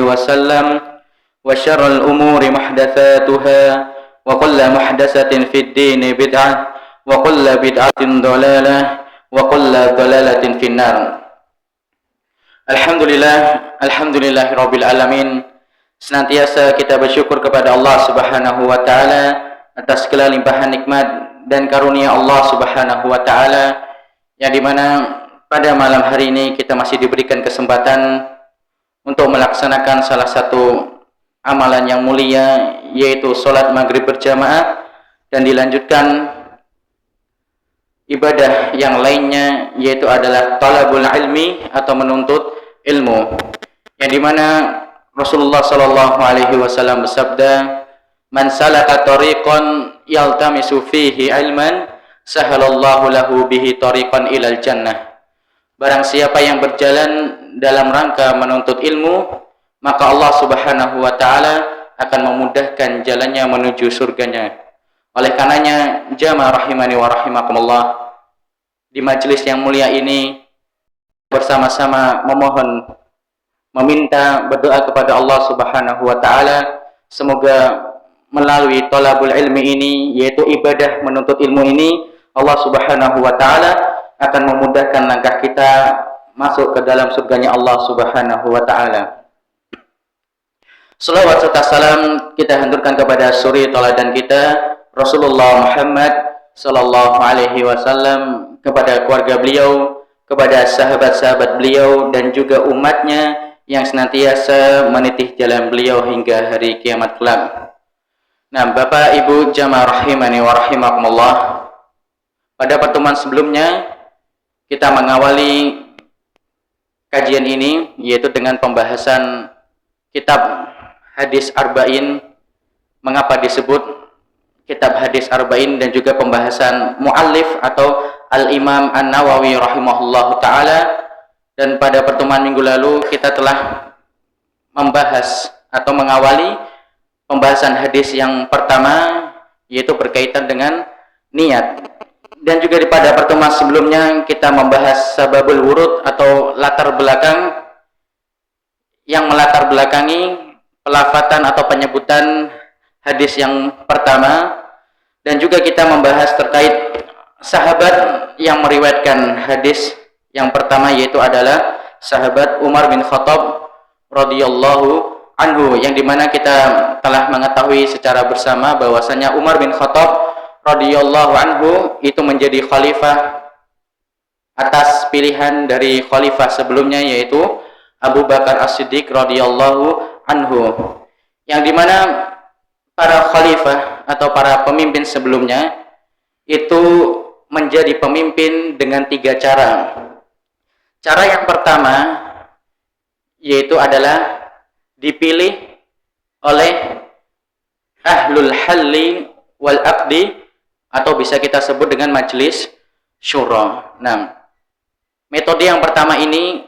وسلم وشر الأمور محدثاتها وكل محدثة في الدين بدعة وكل بدعة ضلالة وكل ضلالة في النار. Alhamdulillahirabbil alamin. Senantiasa kita bersyukur kepada Allah Subhanahu wa taala atas segala limpahan nikmat dan karunia Allah Subhanahu wa taala, yang dimana pada malam hari ini kita masih diberikan kesempatan untuk melaksanakan salah satu amalan yang mulia, yaitu sholat maghrib berjamaah, dan dilanjutkan ibadah yang lainnya, yaitu adalah talabul ilmi atau menuntut ilmu, yang dimana Rasulullah Shallallahu Alaihi Wasallam bersabda, "Man salaka tariqan yaltamisu fihi ilman, sahalallahu lahu bihi tariqan ilal jannah." Barang siapa yang berjalan dalam rangka menuntut ilmu, maka Allah Subhanahu wa taala akan memudahkan jalannya menuju surganya. Oleh karenanya, jamaah rahimani wa rahimakumullah, di majelis yang mulia ini bersama-sama meminta berdoa kepada Allah Subhanahu wa taala, semoga melalui thalabul ilmi ini, yaitu ibadah menuntut ilmu ini, Allah Subhanahu wa taala akan memudahkan langkah kita masuk ke dalam surganya Allah Subhanahu wa taala. Salawat serta salam kita haturkan kepada suri tauladan kita Rasulullah Muhammad sallallahu alaihi wasallam, kepada keluarga beliau, kepada sahabat-sahabat beliau, dan juga umatnya yang senantiasa menitih jalan beliau hingga hari kiamat kelak. Nah, Bapak Ibu jamaah rahimani wa rahimakumullah, pada pertemuan sebelumnya kita mengawali kajian ini yaitu dengan pembahasan kitab hadis arba'in. Mengapa disebut kitab hadis arba'in, dan juga pembahasan muallif atau Al-Imam An-Nawawi rahimahullahu ta'ala. Dan pada pertemuan minggu lalu kita telah membahas atau mengawali pembahasan hadis yang pertama, yaitu berkaitan dengan niat. Dan juga pada pertemuan sebelumnya kita membahas sababul wurud atau latar belakang yang melatar belakangi pelafatan atau penyebutan hadis yang pertama. Dan juga kita membahas terkait sahabat yang meriwayatkan hadis yang pertama, yaitu adalah sahabat Umar bin Khattab radhiyallahu anhu, yang dimana kita telah mengetahui secara bersama bahwasanya Umar bin Khattab radhiyallahu anhu itu menjadi khalifah atas pilihan dari khalifah sebelumnya, yaitu Abu Bakar As-Siddiq radhiyallahu anhu, yang dimana para khalifah atau para pemimpin sebelumnya itu menjadi pemimpin dengan 3 cara. Cara yang pertama yaitu adalah dipilih oleh ahlul halli wal aqdi, atau bisa kita sebut dengan majelis syura. Nah, metode yang pertama ini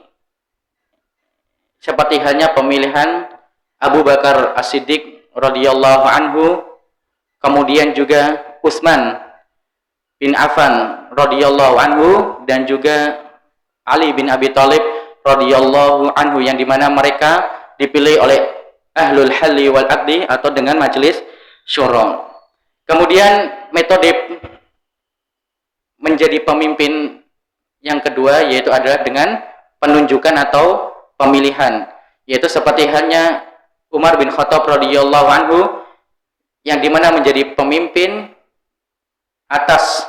seperti halnya pemilihan Abu Bakar As-Siddiq radhiyallahu anhu, kemudian juga Utsman bin Affan radhiyallahu anhu, dan juga Ali bin Abi Thalib radhiyallahu anhu, yang dimana mereka dipilih oleh ahlul halli wal aqdi atau dengan majelis syura. Kemudian metode menjadi pemimpin yang kedua yaitu adalah dengan penunjukan atau pemilihan, yaitu seperti halnya Umar bin Khattab radhiyallahu anhu, yang dimana menjadi pemimpin atas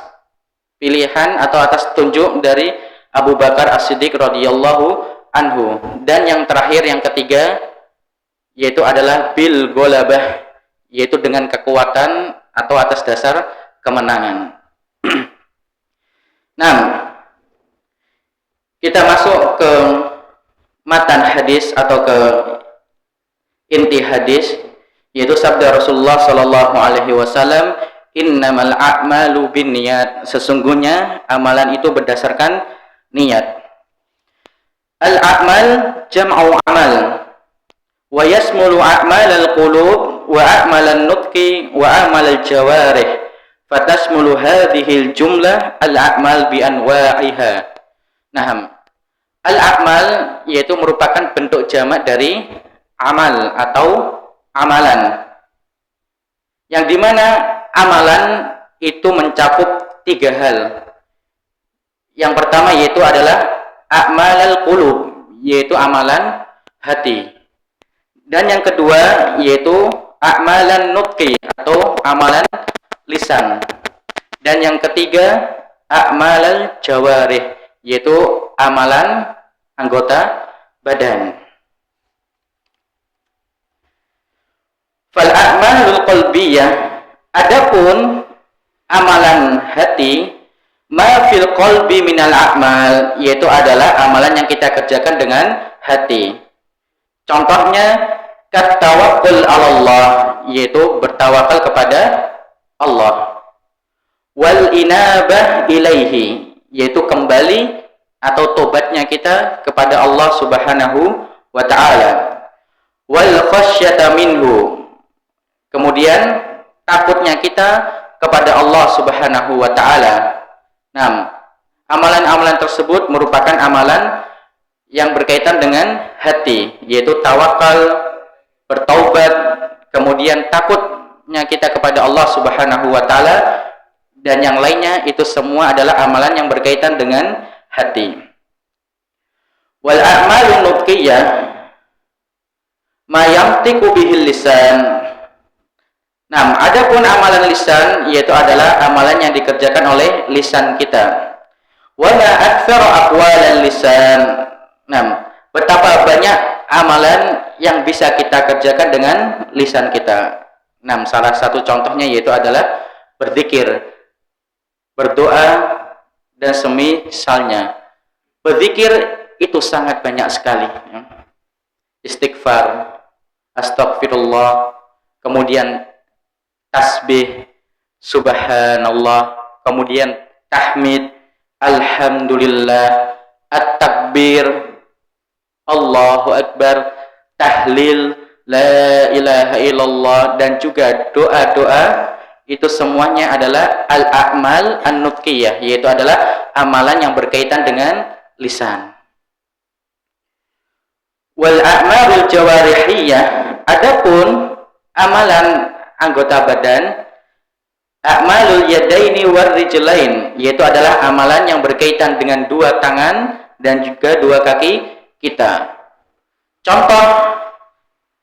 pilihan atau atas tunjuk dari Abu Bakar As-Siddiq radhiyallahu anhu. Dan yang terakhir, yang ketiga, yaitu adalah bil ghalabah, yaitu dengan kekuatan atau atas dasar kemenangan. Nah, kita masuk ke matan hadis atau ke inti hadis, yaitu sabda Rasulullah sallallahu alaihi wasallam, "Innamal a'malu binniyat." Sesungguhnya amalan itu berdasarkan niat. Al-a'mal jam'u amal, wa yasmulu a'mal al-qulub wa a'mal an-nutqi wa a'mal al-jawarih, fatasmulu hadhihi al-jumlah al-a'mal bi anwa'iha. Nah, al-a'mal yaitu merupakan bentuk jamak dari amal atau amalan. Yang dimana amalan itu mencakup 3 hal. Yang pertama yaitu adalah a'malul qulub, yaitu amalan hati. Dan yang kedua yaitu a'malan nutqi atau amalan lisan. Dan yang ketiga a'malal jawarih, yaitu amalan anggota badan. Fal a'malul qalbiyah, adapun amalan hati, ma fil qalbi minal a'mal, yaitu adalah amalan yang kita kerjakan dengan hati. Contohnya katawakkul 'ala Allah, yaitu bertawakal kepada Allah. Wal inabah ilaihi, yaitu kembali atau tobatnya kita kepada Allah Subhanahu wa taala. Wal khasyata minhu, kemudian takutnya kita kepada Allah Subhanahu wa taala. Nah, amalan-amalan tersebut merupakan amalan yang berkaitan dengan hati, yaitu tawakal, bertaubat, kemudian takutnya kita kepada Allah Subhanahu wa taala, dan yang lainnya itu semua adalah amalan yang berkaitan dengan hati. Wal a'malun nutqiyah ma yamtiku bihil lisan. Nah, adapun amalan lisan yaitu adalah amalan yang dikerjakan oleh lisan kita. Wa ma aktsara aqwalal lisan. Nah, betapa banyak amalan yang bisa kita kerjakan dengan lisan kita. Nah, salah satu contohnya yaitu adalah berzikir, berdoa, dan semisalnya. Berzikir itu sangat banyak sekali. Istighfar, astagfirullah, kemudian tasbih, subhanallah, kemudian tahmid, alhamdulillah, at-takbir, Allahu akbar, tahlil, la ilaha illallah, dan juga doa-doa. Itu semuanya adalah al-a'mal an-nutqiyah, yaitu adalah amalan yang berkaitan dengan lisan. Wal a'malul jawarihiyah, adapun amalan anggota badan, a'malul yadaini war rijlain, yaitu adalah amalan yang berkaitan dengan 2 tangan dan juga 2 kaki kita. Contoh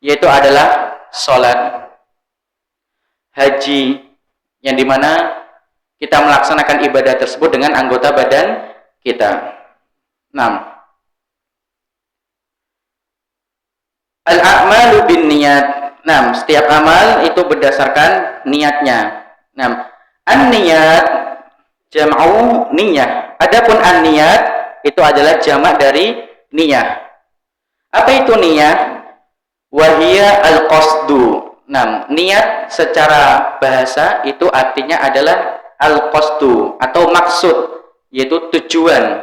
yaitu adalah salat, haji, yang dimana kita melaksanakan ibadah tersebut dengan anggota badan kita. 6. Al-a'malu bin niyat. 6. Setiap amal itu berdasarkan niatnya. 6. An-niyat jam'u niyah. Adapun an-niyat itu adalah jamak dari niyah. Apa itu niyah? Wahia al-qasdu. Nah, niat secara bahasa itu artinya adalah al-qasdu atau maksud, yaitu tujuan.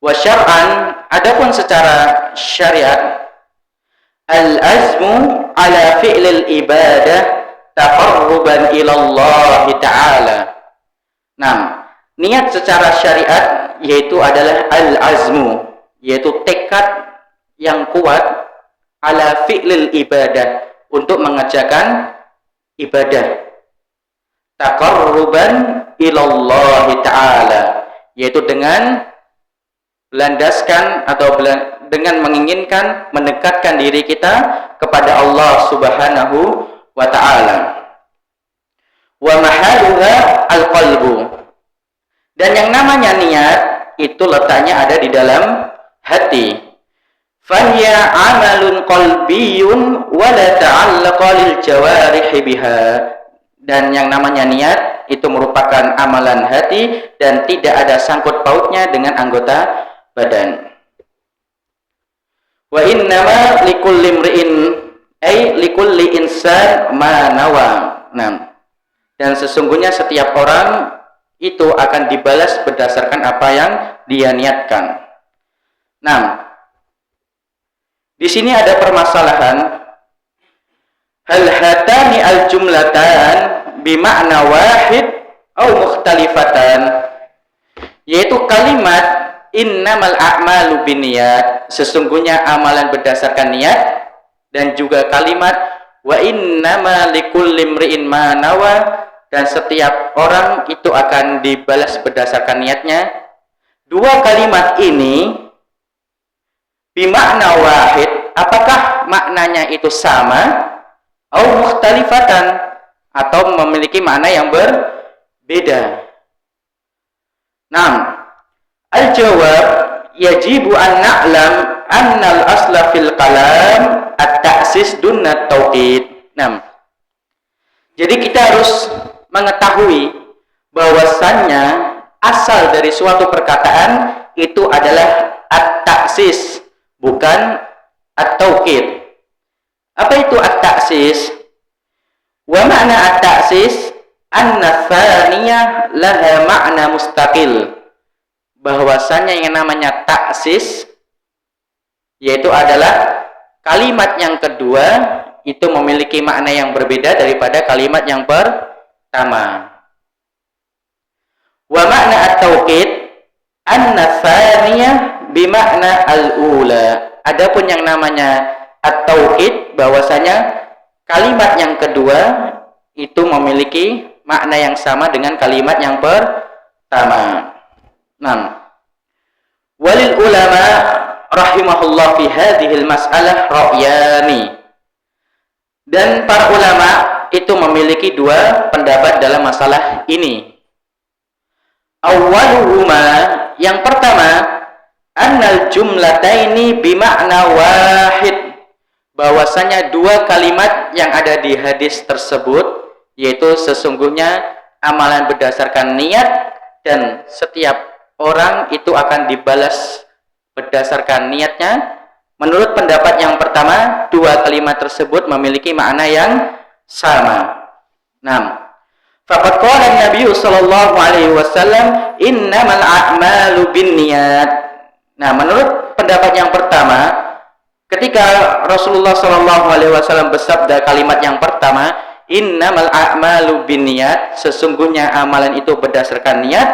Wa syar'an, adapun secara syariat, al-azmu ala fi'lil ibadah taqarruban ila Allah Ta'ala. Nah, niat secara syariat yaitu adalah al-azmu, yaitu tekad yang kuat ala fi'lil ibadah, untuk mengerjakan ibadah, taqarruban ilallah ta'ala, yaitu dengan melandaskan atau dengan menginginkan mendekatkan diri kita kepada Allah Subhanahu wa ta'ala. Wa mahaluha al-qalbu, dan yang namanya niat itu letaknya ada di dalam hati. Fahiya amalun qalbiyun wa la ta'allaqa lil jawarihi biha, dan yang namanya niat itu merupakan amalan hati dan tidak ada sangkut pautnya dengan anggota badan. Wa innama likulli imri'in ay likulli insan ma nawa. Nah, dan sesungguhnya setiap orang itu akan dibalas berdasarkan apa yang dia niatkan. Nah, di sini ada permasalahan, hal hatani al jumlatan bima'na wahid atau mukhtalifatan, yaitu kalimat innamal a'malu binniyat, sesungguhnya amalan berdasarkan niat, dan juga kalimat wa innama likulli imri'in ma nawa, dan setiap orang itu akan dibalas berdasarkan niatnya. Dua kalimat ini bimakna wahid, apakah maknanya itu sama, au mukhtalifatan, atau memiliki makna yang berbeda. Nah, al-jawab yajibu an na'lam annal asla fil kalam at-ta'sis dunna tauqid. Nah, jadi kita harus mengetahui bahwasannya asal dari suatu perkataan itu adalah at-ta'sis, bukan at-tauqid. Apa itu at-ta'sis? Wa makna at-ta'sis anna tsaniyah laha makna mustaqil. Bahwasanya yang namanya ta'sis yaitu adalah kalimat yang kedua itu memiliki makna yang berbeda daripada kalimat yang pertama. Wa makna at-tauqid anna tsaniyah bimakna al-ula. Adapun yang namanya at-tauqid bahwasanya kalimat yang kedua itu memiliki makna yang sama dengan kalimat yang pertama. Nah, walil ulama rahimahullah fi hadhil mas'alah ra'yani. Dan para ulama itu memiliki dua pendapat dalam masalah ini. Awwaluhuma, yang pertama, annal jumlataini bimakna wahid, bahwasanya dua kalimat yang ada di hadis tersebut yaitu sesungguhnya amalan berdasarkan niat dan setiap orang itu akan dibalas berdasarkan niatnya. Menurut pendapat yang pertama, dua kalimat tersebut memiliki makna yang sama. Nah, faqad qala Nabi sallallahu alaihi wasallam innamal a'malu binniyat. Nah, menurut pendapat yang pertama, ketika Rasulullah sallallahu alaihi wasallam bersabda kalimat yang pertama, innamal a'malu binniyat, sesungguhnya amalan itu berdasarkan niat,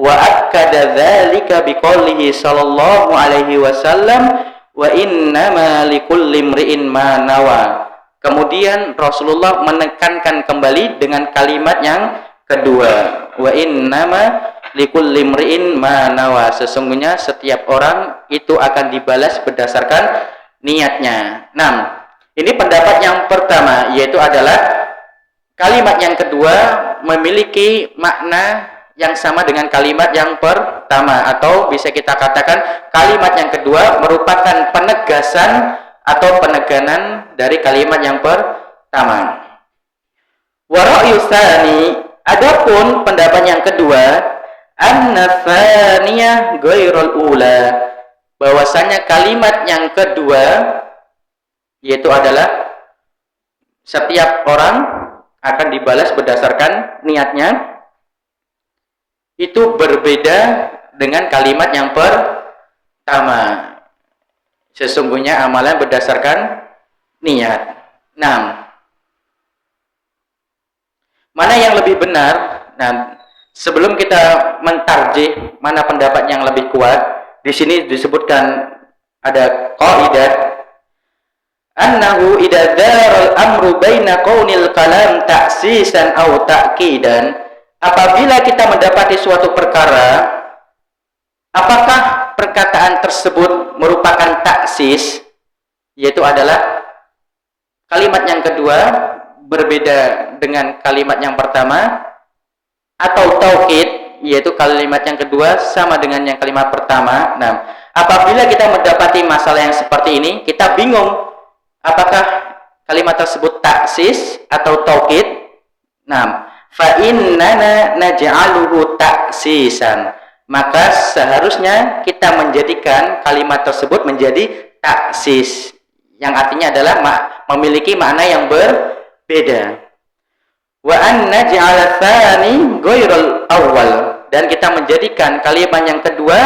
wa akkada dzalika biqoulihi sallallahu alaihi wasallam wa innama likulli imri'in ma nawa. Kemudian Rasulullah menekankan kembali dengan kalimat yang kedua, wa innama likulli imri'in ma nawa, sesungguhnya setiap orang itu akan dibalas berdasarkan niatnya. Nah, ini pendapat yang pertama, yaitu adalah kalimat yang kedua memiliki makna yang sama dengan kalimat yang pertama, atau bisa kita katakan kalimat yang kedua merupakan penegasan atau peneganan dari kalimat yang pertama. Wa ra'yu tsani, adapun pendapat yang kedua, anna tsaniyah ghairul ula, bahwasanya kalimat yang kedua yaitu adalah setiap orang akan dibalas berdasarkan niatnya, itu berbeda dengan kalimat yang pertama, sesungguhnya amalan berdasarkan niat. Nah, mana yang lebih benar? Nah, sebelum kita mentarjih mana pendapat yang lebih kuat, di sini disebutkan ada qaidah annahu idza daral amru baina qaunil kalam ta'sisan aw ta'kidan. Apabila kita mendapati suatu perkara, apakah perkataan tersebut merupakan taksis, yaitu adalah kalimat yang kedua berbeda dengan kalimat yang pertama, atau taukid, yaitu kalimat yang kedua sama dengan yang kalimat pertama. Nah, apabila kita mendapati masalah yang seperti ini, kita bingung apakah kalimat tersebut taksis atau taukid. Nah, fa innana naj'aluhu taksisan, maka seharusnya kita menjadikan kalimat tersebut menjadi taksis, yang artinya adalah memiliki makna yang berbeda. Wa an naj'ala tsani ghairul awwal, dan kita menjadikan kalimat yang kedua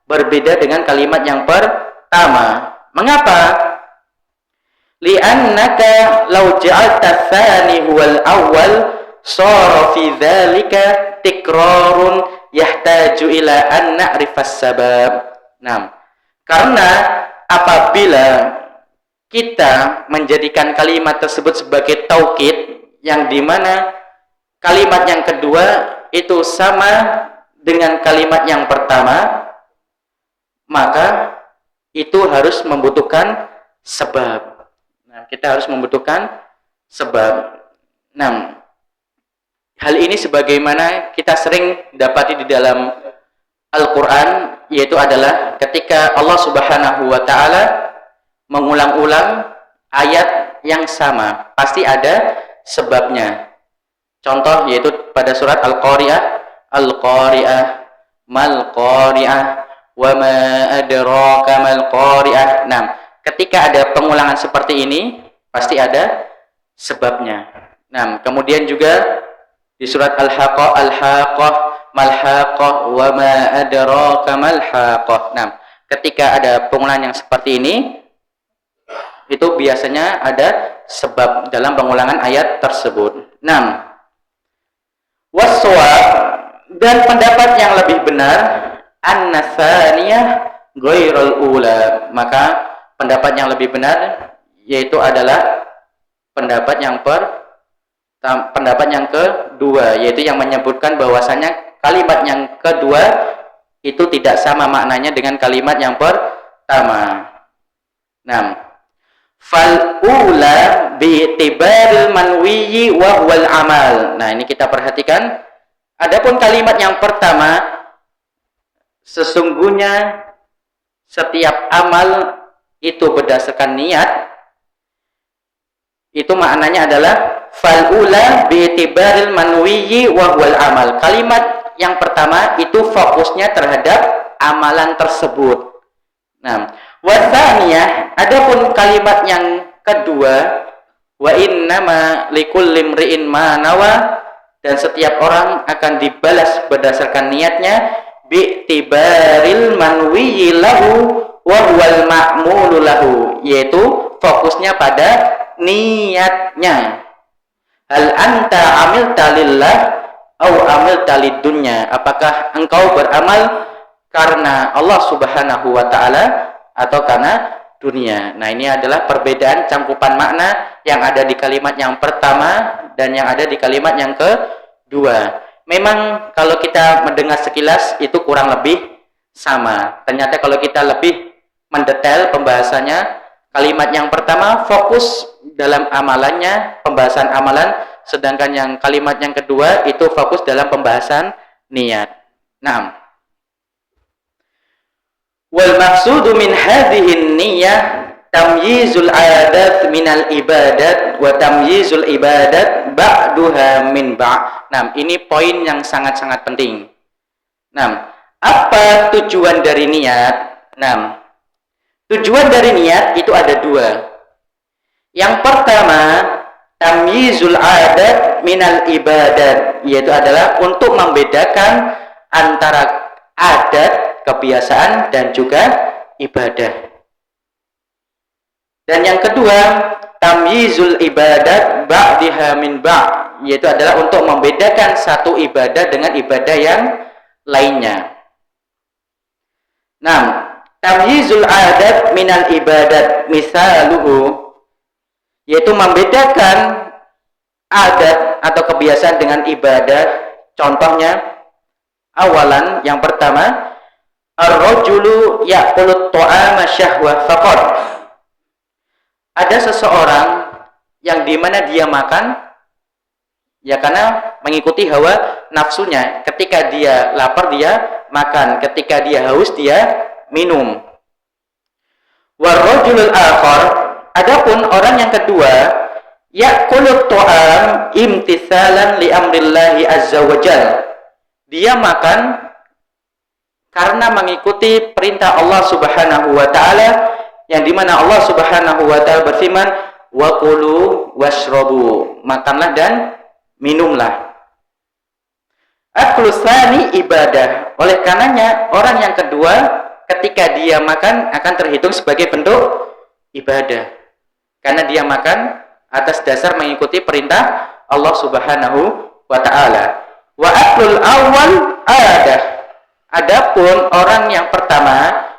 berbeda dengan kalimat yang pertama. Mengapa? Li'annaka law ja'alta tsani huwal awwal shara fi dzalika tikrarun yahtaju ila an na'rifas sabab. Nah, karena apabila kita menjadikan kalimat tersebut sebagai taukid, yang dimana kalimat yang kedua itu sama dengan kalimat yang pertama, maka itu harus membutuhkan sebab. Nah, kita harus membutuhkan sebab. Nah, hal ini sebagaimana kita sering dapati di dalam Al-Quran, yaitu adalah ketika Allah Subhanahu wa Ta'ala mengulang-ulang ayat yang sama, pasti ada sebabnya. Contoh yaitu pada surat Al-Qari'ah, Al-Qari'ah, mal Qari'ah, wa ma adraka mal Qari'ah. Nah, ketika ada pengulangan seperti ini, pasti ada sebabnya. Nah, kemudian juga di surat Al-Haqqah, Al-Haqqah, mal Haqqah, wa ma adraka mal Haqqah. Nah, ketika ada pengulangan yang seperti ini, itu biasanya ada sebab dalam pengulangan ayat tersebut. Nah, waswab, dan pendapat yang lebih benar, an-natsaniyah ghairul ula, maka pendapat yang lebih benar yaitu adalah pendapat yang kedua, yaitu yang menyebutkan bahwasanya kalimat yang kedua itu tidak sama maknanya dengan kalimat yang pertama. Nah, fal ula bi'tibaril manwiyi wa huwal amal. Nah, ini kita perhatikan. Adapun kalimat yang pertama, sesungguhnya setiap amal itu berdasarkan niat. Itu maknanya adalah fal ula bi'tibaril manwiyi wa huwal amal. Kalimat yang pertama itu fokusnya terhadap amalan tersebut. Nah, wasaniyah, adapun kalimat yang kedua, wa innama likulli imri'in ma nawa, dan setiap orang akan dibalas berdasarkan niatnya, bi'tibaril manwiyyi lahu wa huwal ma'mulu lahu, yaitu fokusnya pada niatnya. Hal anta amilta lillah au amilta lidunya, apakah engkau beramal karena Allah Subhanahu wa Ta'ala atau karena dunia. Nah, ini adalah perbedaan cangkupan makna yang ada di kalimat yang pertama dan yang ada di kalimat yang kedua. Memang kalau kita mendengar sekilas itu kurang lebih sama. Ternyata kalau kita lebih mendetail pembahasannya, kalimat yang pertama fokus dalam amalannya, pembahasan amalan, sedangkan yang kalimat yang kedua itu fokus dalam pembahasan niat. Nah, wal maqsudu min hadhihi niyyah tamyizul adat minal ibadat wa tamyizul ibadat ba'duha min ba'. Nah, ini poin yang sangat-sangat penting. Nah, apa tujuan dari niat? Nah, tujuan dari niat itu ada dua. Yang pertama, tamyizul adat minal ibadat, yaitu adalah untuk membedakan antara adat, kebiasaan, dan juga ibadah. Dan yang kedua, tamyizul ibadat ba'diha min ba', yaitu adalah untuk membedakan satu ibadah dengan ibadah yang lainnya. Nah, tamyizul adat minal ibadat misaluhu, yaitu membedakan adat atau kebiasaan dengan ibadah. Contohnya, awalan, yang pertama, ar-rajulu ya'kulut ta'ama syahwa faqad. Ada seseorang yang dimana dia makan ya karena mengikuti hawa nafsunya. Ketika dia lapar dia makan, ketika dia haus dia minum. War-rajulul akhar, adapun orang yang kedua, ya'kulut ta'am imtithalan li amrillahi azza wajal. Dia makan karena mengikuti perintah Allah Subhanahu wa Ta'ala, yang dimana Allah Subhanahu wa Ta'ala berfirman, wa kulu washrabu, makanlah dan minumlah. Aklu tsani ibadah, oleh karenanya orang yang kedua ketika dia makan akan terhitung sebagai bentuk ibadah, karena dia makan atas dasar mengikuti perintah Allah Subhanahu wa Ta'ala. Wa aklul awal adah, adapun orang yang pertama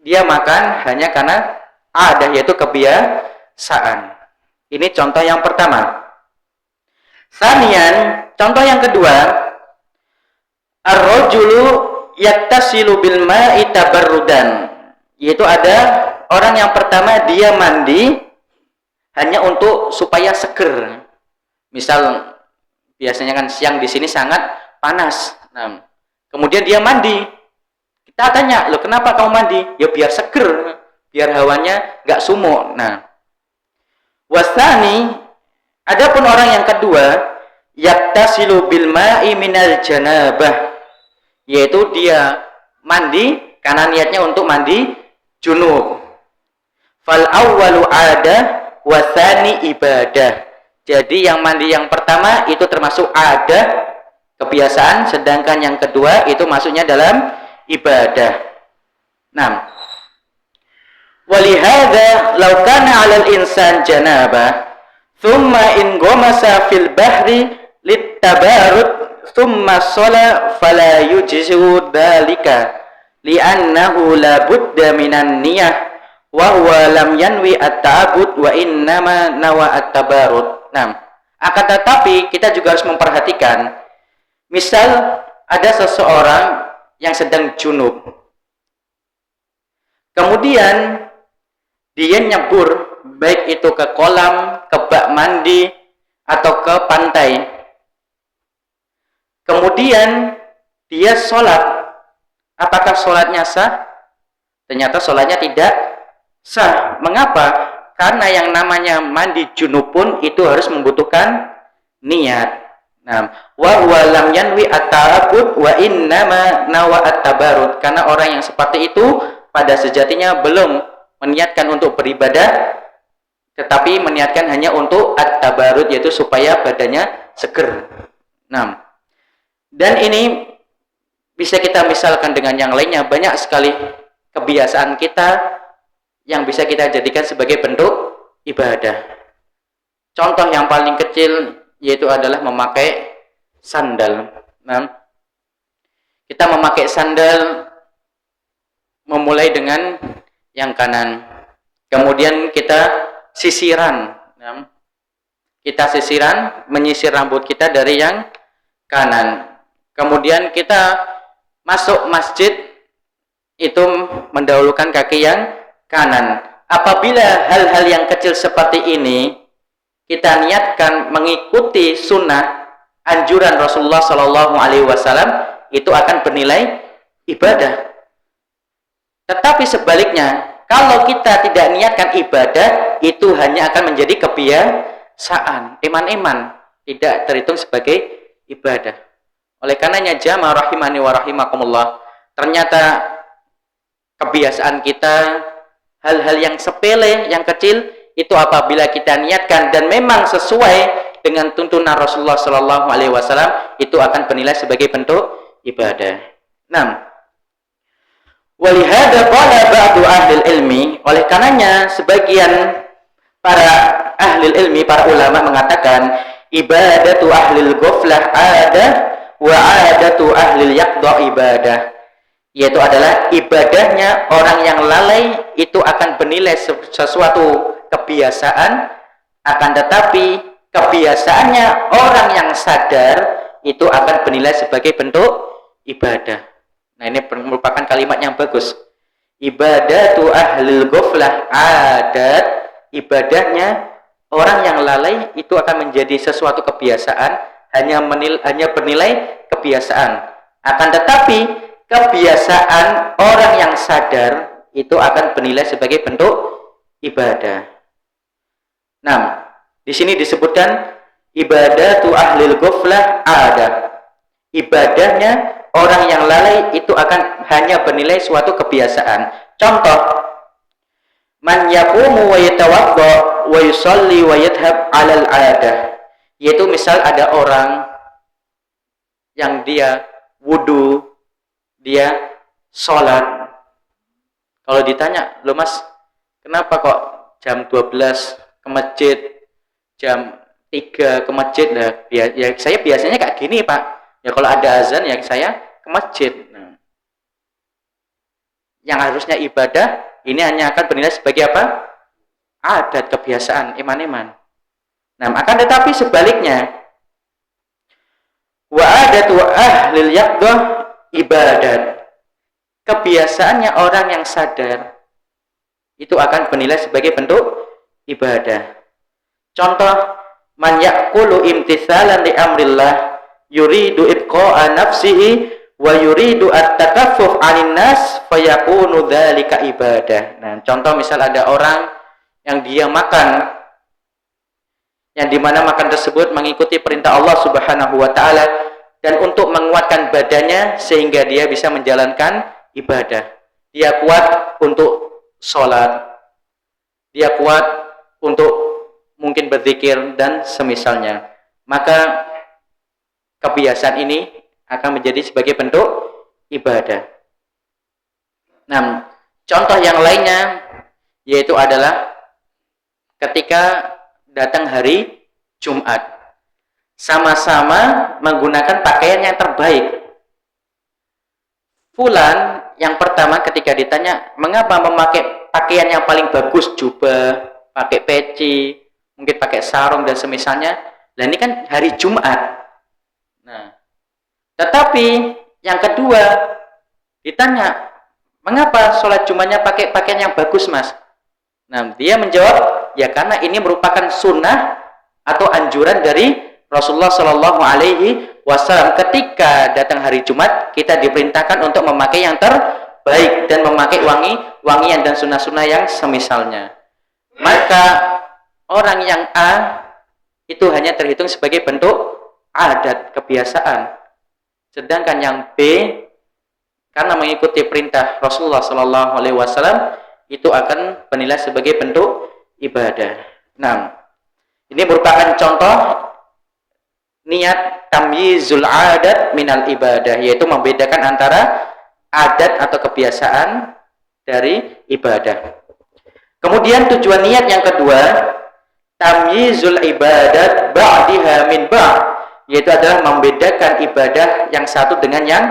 dia makan hanya karena adah, yaitu kebiasaan. Ini contoh yang pertama. Sanian, contoh yang kedua, ar-rajulu yattasilu bil ma'i tabarrudan, yaitu ada orang yang pertama dia mandi hanya untuk supaya seger. Misal biasanya kan siang di sini sangat panas. Nah, kemudian dia mandi. Kita tanya, "Loh, kenapa kamu mandi?" "Ya biar seger, biar hawanya nggak sumuk." Nah, wasani, adapun orang yang kedua, yattasilu bil ma'i minal janabah, yaitu dia mandi karena niatnya untuk mandi junub. Fal awwalu ada wasani ibadah. Jadi yang mandi yang pertama itu termasuk ada, kebiasaan, sedangkan yang kedua itu masuknya dalam ibadah. Nah, walihada law kana 'alal insan janabah thumma in ghamasa fil bahri littabarud thumma shala fala yujzu dzalika li'annahu la budda minan niyah wa huwa lam yanwi at-ta'abbud wa innama nawa at-tabarud. Nah, akan tetapi kita juga harus memperhatikan, misal ada seseorang yang sedang junub, kemudian dia nyebur, baik itu ke kolam, ke bak mandi, atau ke pantai. Kemudian dia sholat. Apakah sholatnya sah? Ternyata sholatnya tidak sah. Mengapa? Karena yang namanya mandi junub pun itu harus membutuhkan niat. Nah, wa huwa lam yanwi at-ta'abbud wa innama nawa at-tabarrud. Karena orang yang seperti itu pada sejatinya belum meniatkan untuk beribadah, tetapi meniatkan hanya untuk at-tabarrud, yaitu supaya badannya seger. Nah, dan ini bisa kita misalkan dengan yang lainnya, banyak sekali kebiasaan kita yang bisa kita jadikan sebagai bentuk ibadah. Contoh yang paling kecil yaitu adalah memakai sandal. Nah, kita memakai sandal memulai dengan yang kanan, kemudian kita sisiran. Nah, kita sisiran, menyisir rambut kita dari yang kanan. Kemudian kita masuk masjid itu mendahulukan kaki yang kanan. Apabila hal-hal yang kecil seperti ini kita niatkan mengikuti sunnah anjuran Rasulullah Shallallahu Alaihi Wasallam, itu akan bernilai ibadah. Tetapi sebaliknya, kalau kita tidak niatkan ibadah, itu hanya akan menjadi kebiasaan, iman-iman, tidak terhitung sebagai ibadah. Oleh karenanya jamaah rahimani wa rahimakumullah, ternyata kebiasaan kita, hal-hal yang sepele, yang kecil, itu apabila kita niatkan dan memang sesuai dengan tuntunan Rasulullah Shallallahu Alaihi Wasallam, itu akan bernilai sebagai bentuk ibadah. Nah, walihada qala ba'du ahlil ilmi, oleh karenanya sebagian para ahli ilmi, para ulama mengatakan ibadatu ahlil ghaflah ada wa adatu ahlil yaqda ibadah, yaitu adalah ibadahnya orang yang lalai itu akan bernilai sesuatu kebiasaan, akan tetapi kebiasaannya orang yang sadar itu akan bernilai sebagai bentuk ibadah. Nah, ini merupakan kalimat yang bagus. Ibadatu ahlil ghaflah adat, ibadahnya orang yang lalai itu akan menjadi sesuatu kebiasaan, hanya bernilai kebiasaan. Akan tetapi kebiasaan orang yang sadar itu akan bernilai sebagai bentuk ibadah. Nah, di sini disebutkan ibadatu ahlil ghaflah ada. Ibadahnya orang yang lalai itu akan hanya bernilai suatu kebiasaan. Contoh, man yaqumu wa yatawadda wa yusalli wa yadhhab 'alal 'adah. Yaitu misal ada orang yang dia wudu, dia sholat. Kalau ditanya, "Loh Mas, kenapa kok jam 12 ke masjid, jam 3 ke masjid?" Nah, ya saya biasanya kayak gini Pak, ya kalau ada azan ya saya ke masjid. Nah, yang harusnya ibadah ini hanya akan bernilai sebagai apa? Adat, kebiasaan, iman-iman. Nah, akan tetapi sebaliknya, wa adatu ahlil yaqdah ibadat. Kebiasaannya orang yang sadar itu akan bernilai sebagai bentuk ibadah. Contoh, man yaqulu imtithalan li amrillah yuridu ibqa'a nafsihi wa yuridu at-takaffuf 'anil nas fayakunu dzalika ibadah. Nah, contoh misal ada orang yang dia makan, yang dimana makan tersebut mengikuti perintah Allah Subhanahu wa Ta'ala, dan untuk menguatkan badannya sehingga dia bisa menjalankan ibadah. Dia kuat untuk sholat, dia kuat untuk mungkin berzikir dan semisalnya. Maka kebiasaan ini akan menjadi sebagai bentuk ibadah. Nah, contoh yang lainnya yaitu adalah ketika datang hari Jumat, sama-sama menggunakan pakaian yang terbaik. Fulan yang pertama ketika ditanya mengapa memakai pakaian yang paling bagus, jubah, pakai peci, mungkin pakai sarung dan semisalnya, lah ini kan hari Jumat. Nah, tetapi yang kedua ditanya mengapa sholat Jumatnya pakai pakaian yang bagus, Mas? Nah, dia menjawab, ya karena ini merupakan sunnah atau anjuran dari Rasulullah Shallallahu Alaihi Wasallam. Ketika datang hari Jumat, kita diperintahkan untuk memakai yang terbaik dan memakai wangian dan sunnah-sunnah yang semisalnya. Maka orang yang A itu hanya terhitung sebagai bentuk adat, kebiasaan. Sedangkan yang B karena mengikuti perintah Rasulullah Shallallahu Alaihi Wasallam itu akan bernilai sebagai bentuk ibadah. Nah, ini merupakan contoh niat tamyizul adat minal ibadah, yaitu membedakan antara adat atau kebiasaan dari ibadah. Kemudian tujuan niat yang kedua, tamyizul ibadat ba'diha min ba', yaitu adalah membedakan ibadah yang satu dengan yang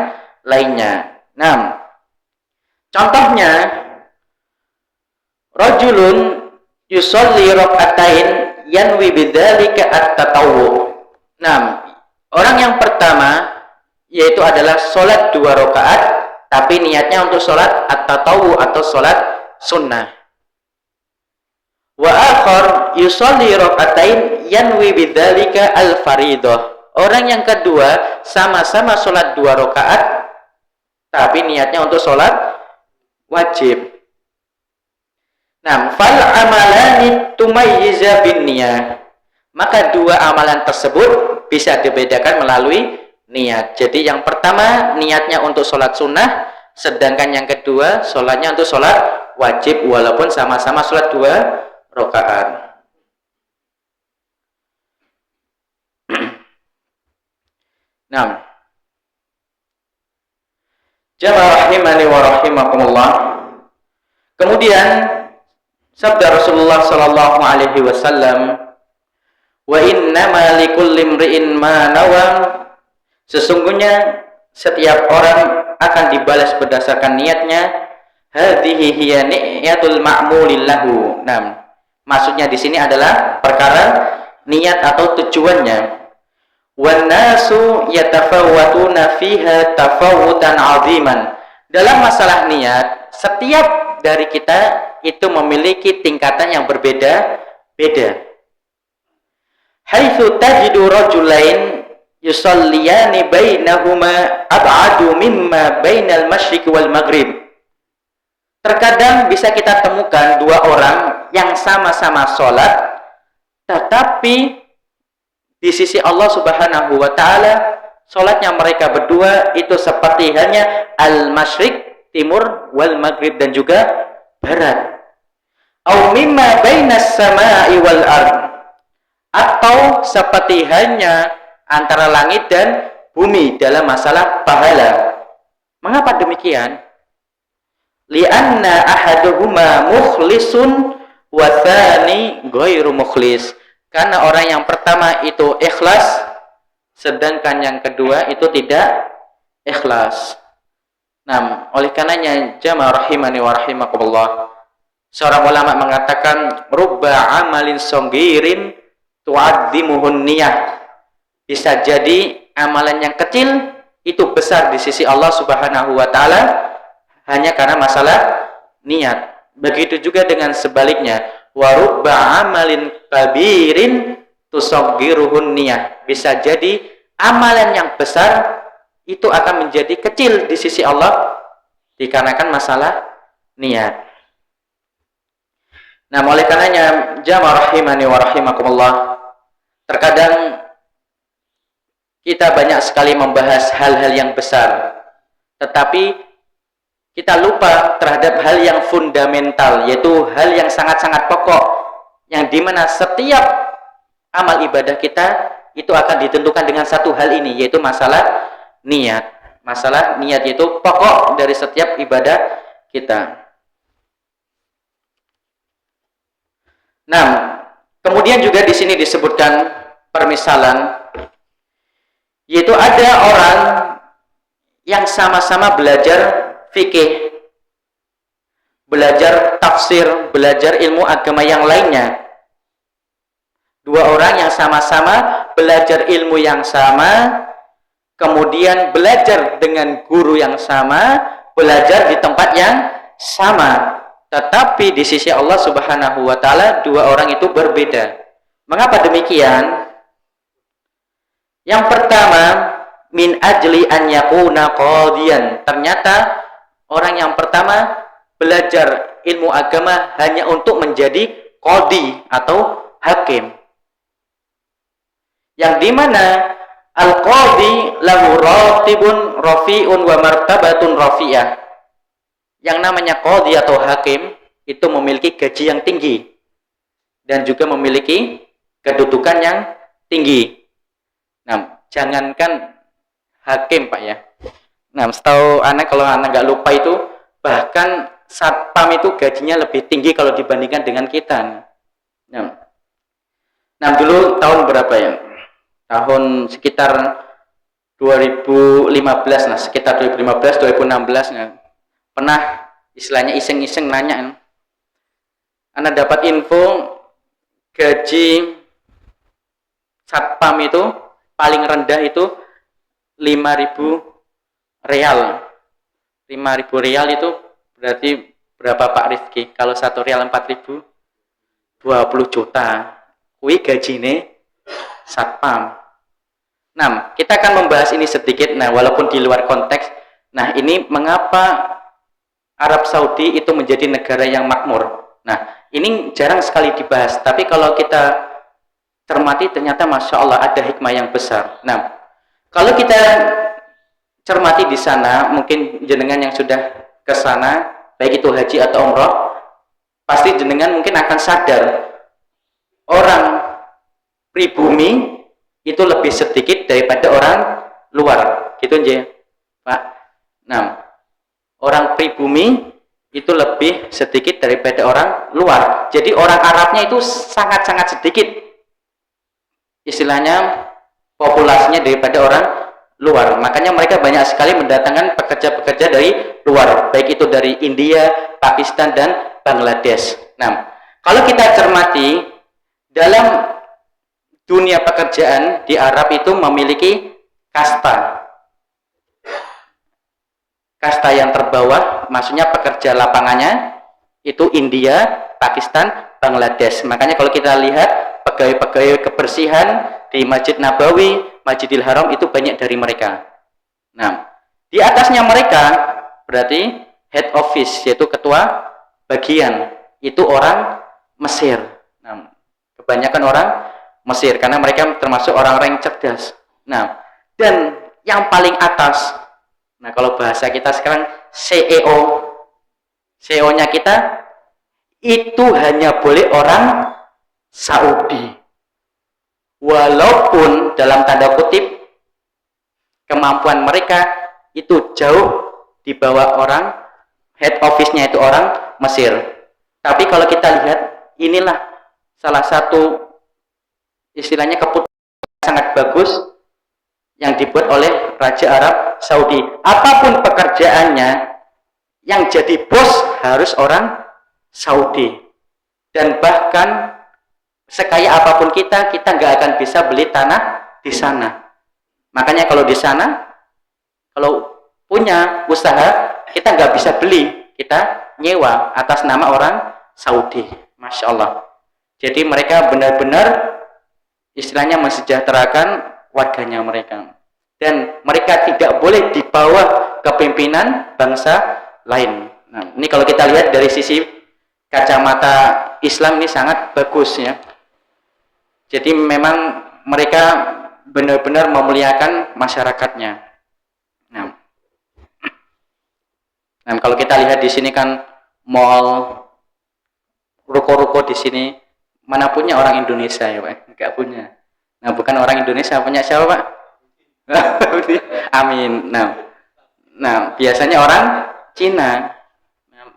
lainnya. Nah, contohnya rajulun yusolli raka'atain yanwi bidzalika at-tatawwu. Nah, orang yang pertama yaitu adalah sholat 2 rakaat tapi niatnya untuk sholat at-tatawwu atau sholat sunnah. Wa akhar yusolli raka'atain yanwi bidzalika al-faridah. Orang yang kedua sama-sama sholat 2 rakaat tapi niatnya untuk sholat wajib. Nah, fal amalani tumayyiza bin niyah. Maka 2 amalan tersebut bisa dibedakan melalui niat. Jadi yang pertama niatnya untuk sholat sunnah, sedangkan yang kedua sholatnya untuk sholat wajib walaupun sama-sama sholat 2 rakaat. Nah, jamaah rahimani wa rahimakumullah. Kemudian sabda Rasulullah sallallahu alaihi wasallam, wa innama likulli imri'in ma nawa, sesungguhnya setiap orang akan dibalas berdasarkan niatnya. Hadhihi hiya niyatul ma'mulil lahu. Nah, maksudnya di sini adalah perkara niat atau tujuannya. Wan nasu yatafawwatuna fiha tafawutan 'aziman. Dalam masalah niat, setiap dari kita itu memiliki tingkatan yang berbeda-beda. Haitsu tajidu rajulain yusalliyani bainahuma ab'adu mimma bainal masyriq wal maghrib. Terkadang bisa kita temukan 2 orang yang sama-sama sholat, tetapi di sisi Allah Subhanahu wa Ta'ala sholatnya mereka berdua itu seperti hanya al-masyriq, timur, wal maghrib, dan juga barat. Au mimma bainas sama'i wal ard, atau seperti hanya antara langit dan bumi dalam masalah pahala. Mengapa demikian? Li'anna ahaduhuma mukhlisun wa tsani ghairu mukhlis. Karena orang yang pertama itu ikhlas, sedangkan yang kedua itu tidak ikhlas. Nah, oleh karenanya jamaah rahimani wa rahimakumullah, Seorang ulama mengatakan rubba amalin songgirin tu'adzimuhun niyah. Bisa jadi amalan yang kecil itu besar di sisi Allah Subhanahu wa taala hanya karena masalah niat. Begitu juga dengan sebaliknya, wa rubba amalin kabirin tusaggiruhun niyah. Bisa jadi amalan yang besar itu akan menjadi kecil di sisi Allah dikarenakan masalah niat. Nah, oleh karenanya jamaah rahimani wa rahimakumullah, terkadang kita banyak sekali membahas hal-hal yang besar, tetapi kita lupa terhadap hal yang fundamental, yaitu hal yang sangat-sangat pokok, yang dimana setiap amal ibadah kita itu akan ditentukan dengan satu hal ini, yaitu masalah niat. Masalah niat itu pokok dari setiap ibadah kita. Nah, kemudian juga di sini disebutkan permisalan, yaitu ada orang yang sama-sama belajar fikih, belajar tafsir, belajar ilmu agama yang lainnya. Dua orang yang sama-sama belajar ilmu yang sama, kemudian belajar dengan guru yang sama, belajar di tempat yang sama. Tetapi di sisi Allah Subhanahu wa taala dua orang itu berbeda. Mengapa demikian? Yang pertama, min ajli an yakuna qadiyan. Ternyata orang yang pertama belajar ilmu agama hanya untuk menjadi qadi atau hakim. Yang dimana al-qadi lahu ratibun rafi'un wa martabatun rafi'ah. Yang namanya qadhi atau hakim itu memiliki gaji yang tinggi dan juga memiliki kedudukan yang tinggi. Nah, jangankan hakim Pak ya. Nah, setahu anak, kalau anak nggak lupa itu, bahkan satpam itu gajinya lebih tinggi kalau dibandingkan dengan kita. Nah, dulu tahun berapa ya? Tahun sekitar 2015, nah sekitar 2015, 2016 nah. Pernah istilahnya iseng-iseng nanya, Anda dapat info gaji satpam itu paling rendah itu 5.000 real. 5.000 real itu berarti berapa Pak Rizky? Kalau 1 real 4.000, 20 juta. Kui gajine satpam. Nah, kita akan membahas ini sedikit. Nah, walaupun di luar konteks. Nah, ini mengapa Arab Saudi itu menjadi negara yang makmur. Nah, ini jarang sekali dibahas. Tapi kalau kita cermati, ternyata Masya Allah ada hikmah yang besar. Nah, kalau kita cermati di sana, mungkin jenengan yang sudah ke sana, baik itu haji atau umroh, pasti jenengan mungkin akan sadar orang pribumi itu lebih sedikit daripada orang luar. Gitu aja, Pak. Nah, orang pribumi itu lebih sedikit daripada orang luar. Jadi orang Arabnya itu sangat-sangat sedikit. Istilahnya populasinya daripada orang luar. Makanya mereka banyak sekali mendatangkan pekerja-pekerja dari luar, baik itu dari India, Pakistan dan Bangladesh. Nah, kalau kita cermati dalam dunia pekerjaan di Arab itu memiliki kasta. Kasta yang terbawah, maksudnya pekerja lapangannya itu India, Pakistan, Bangladesh. Makanya kalau kita lihat pegawai-pegawai kebersihan di Masjid Nabawi, Masjidil Haram itu banyak dari mereka. Nah, di atasnya mereka berarti head office, yaitu ketua bagian, itu orang Mesir. Nah, kebanyakan orang Mesir karena mereka termasuk orang-orang yang cerdas. Nah, dan yang paling atas, nah kalau bahasa kita sekarang CEO, CEO-nya kita itu hanya boleh orang Saudi. Walaupun dalam tanda kutip kemampuan mereka itu jauh di bawah orang head office-nya itu orang Mesir. Tapi kalau kita lihat, inilah salah satu istilahnya keputusan sangat bagus yang dibuat oleh Raja Arab Saudi. Apapun pekerjaannya, yang jadi bos harus orang Saudi. Dan bahkan sekaya apapun kita nggak akan bisa beli tanah di sana. Makanya kalau di sana, kalau punya usaha, kita nggak bisa beli, kita nyewa atas nama orang Saudi. Masya Allah. Jadi mereka benar-benar istilahnya mensejahterakan warganya mereka. Dan mereka tidak boleh di bawah kepemimpinan bangsa lain. Nah, ini kalau kita lihat dari sisi kacamata Islam ini sangat bagus ya. Jadi memang mereka benar-benar memuliakan masyarakatnya. Nah, kalau kita lihat di sini kan mall, ruko-ruko di sini mana punya orang Indonesia ya Pak? Enggak punya. Nah, bukan orang Indonesia, punya siapa Pak? Amin. Nah, biasanya orang Cina.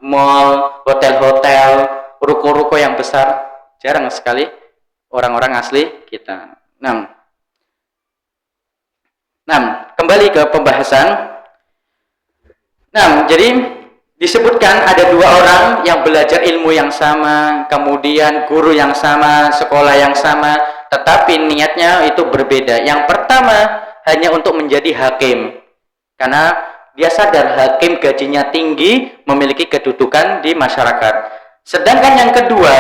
Mall, hotel-hotel, ruko-ruko yang besar jarang sekali orang-orang asli kita. Nah, kembali ke pembahasan. Nah, jadi disebutkan ada dua orang yang belajar ilmu yang sama, kemudian guru yang sama, sekolah yang sama, tetapi niatnya itu berbeda. Yang pertama hanya untuk menjadi hakim, karena dia sadar hakim gajinya tinggi, memiliki kedudukan di masyarakat. Sedangkan yang kedua,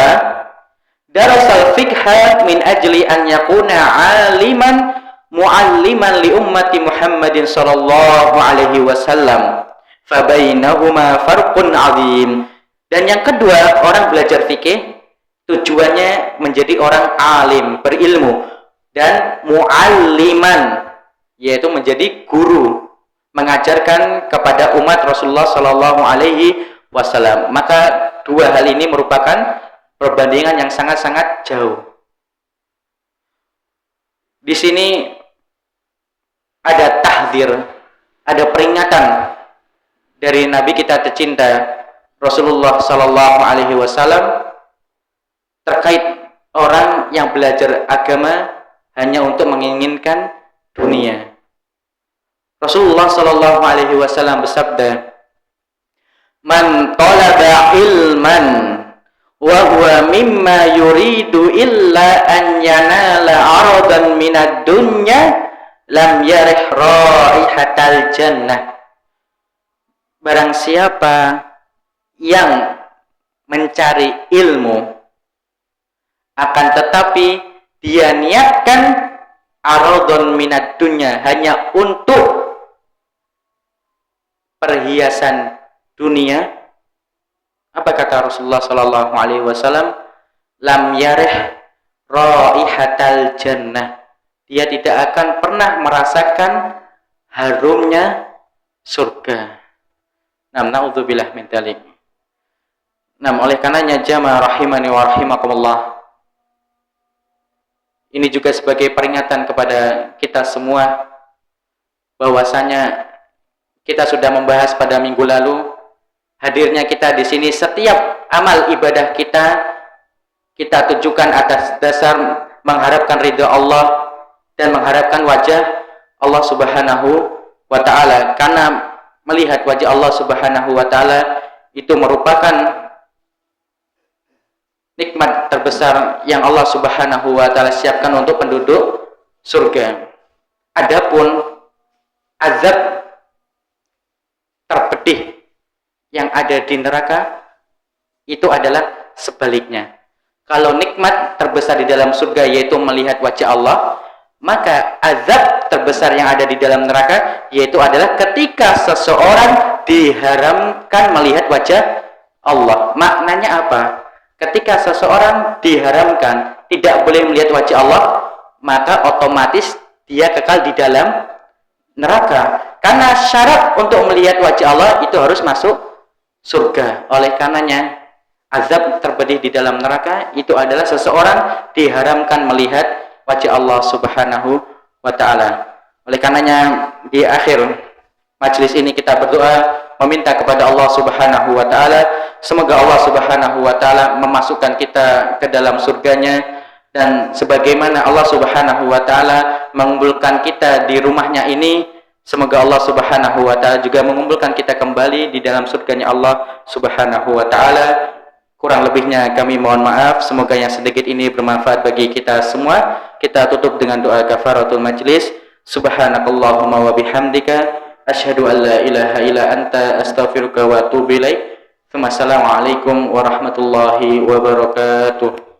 darasal fiqha min ajli an yakuna aliman mualliman li ummati Muhammadin sallallahu alaihi wasallam. Fabainahuma farqun azim. Dan yang kedua, orang belajar fikih tujuannya menjadi orang alim, berilmu, dan mualliman, yaitu menjadi guru, mengajarkan kepada umat Rasulullah sallallahu alaihi wasallam. Maka dua hal ini merupakan perbandingan yang sangat-sangat jauh. Di sini ada tahdzir, ada peringatan dari Nabi kita tercinta Rasulullah sallallahu alaihi wasallam terkait orang yang belajar agama hanya untuk menginginkan dunia. Rasulullah sallallahu alaihi wasallam bersabda, "Man talaba ilman wa huwa mimma yuridu illa an yanala 'aradan minad dunya lam yarih raihatal jannah." Barang siapa yang mencari ilmu akan tetapi dia niatkan aradun minad dunya, hanya untuk perhiasan dunia, apa kata Rasulullah sallallahu alaihi wasallam? Lam yarih raihatal jannah. Dia tidak akan pernah merasakan harumnya surga. Na'udzubillah min dzalik. Oleh karenanya jamaah rahimani wa rahimakumullah, ini juga sebagai peringatan kepada kita semua bahwasanya kita sudah membahas pada minggu lalu, hadirnya kita di sini, setiap amal ibadah kita tujukan atas dasar mengharapkan ridha Allah dan mengharapkan wajah Allah Subhanahu wa taala. Karena melihat wajah Allah Subhanahu wa taala itu merupakan nikmat terbesar yang Allah Subhanahu wa taala siapkan untuk penduduk surga. Adapun azab terpedih yang ada di neraka itu adalah sebaliknya. Kalau nikmat terbesar di dalam surga yaitu melihat wajah Allah, maka azab terbesar yang ada di dalam neraka yaitu adalah ketika seseorang diharamkan melihat wajah Allah. Maknanya apa? Ketika seseorang diharamkan tidak boleh melihat wajah Allah, maka otomatis dia kekal di dalam neraka. Karena syarat untuk melihat wajah Allah itu harus masuk surga. Oleh karenanya azab terpedih di dalam neraka itu adalah seseorang diharamkan melihat wajah Allah Subhanahu wa taala. Oleh karenanya di akhir majelis ini kita berdoa meminta kepada Allah Subhanahu wa taala, semoga Allah Subhanahu wa taala memasukkan kita ke dalam surganya, dan sebagaimana Allah Subhanahu wa taala mengumpulkan kita di rumahnya ini, semoga Allah Subhanahu wa taala juga mengumpulkan kita kembali di dalam surganya Allah Subhanahu wa taala. Kurang lebihnya kami mohon maaf. Semoga yang sedikit ini bermanfaat bagi kita semua. Kita tutup dengan doa kafaratul majlis. Subhanakallahumma wa bihamdika asyhadu an la ilaha illa anta astaghfiruka wa atubu ilaik. Wassalamualaikum warahmatullahi wabarakatuh.